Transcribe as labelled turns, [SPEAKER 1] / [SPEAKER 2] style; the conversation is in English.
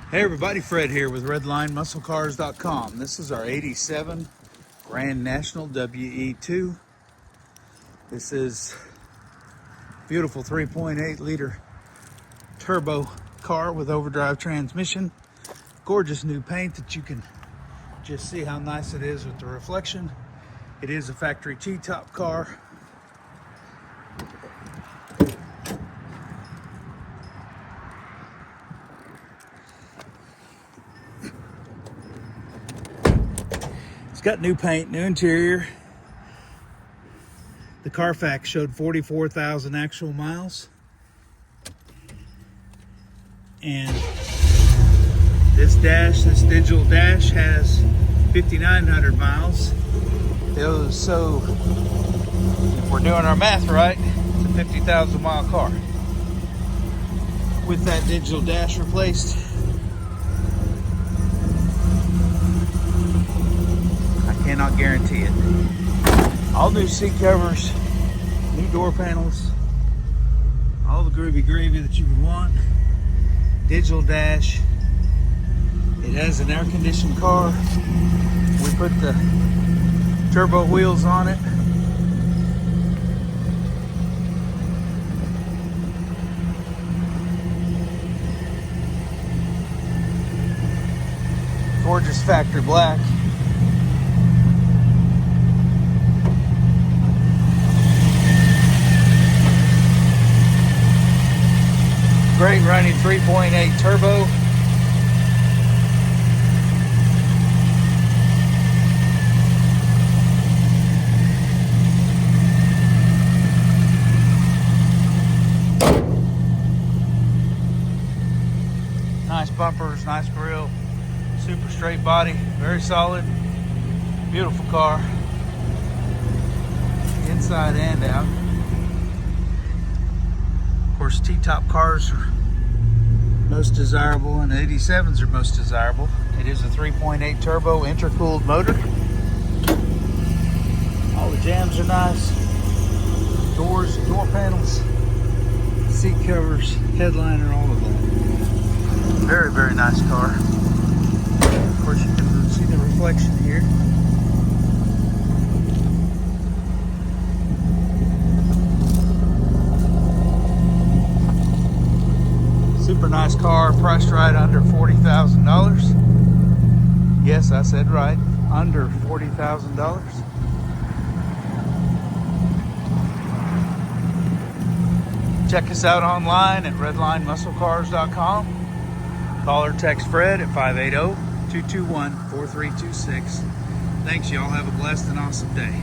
[SPEAKER 1] Hey everybody, Fred here with redlinemusclecars.com. This is our 87 Grand National WE2. This is a beautiful 3.8 liter turbo car with overdrive transmission. Gorgeous new paint that you can just see how nice it is with the reflection. It is a factory T-top car. It's got new paint, new interior. The Carfax showed 44,000 actual miles. And this digital dash has 5,900 miles. So if we're doing our math right, it's a 50,000 mile car. With that digital dash replaced, I cannot guarantee it. All new seat covers, new door panels, all the groovy gravy that you would want. Digital dash. It has an air-conditioned car. We put the turbo wheels on it. Gorgeous factory black. Great running 3.8 turbo. Nice bumpers, nice grille, super straight body, very solid, beautiful car, inside and out. Of course, T-top cars are most desirable, and 87s are most desirable. It is a 3.8 turbo intercooled motor. All the jams are nice. Doors, door panels, seat covers, headliner, all of that. Very, very nice car. Of course, you can see the reflection here. Super nice car, priced right under $40,000. Yes, I said right, under $40,000. Check us out online at redlinemusclecars.com. Call or text Fred at 580-221-4326. Thanks, y'all. Have a blessed and awesome day.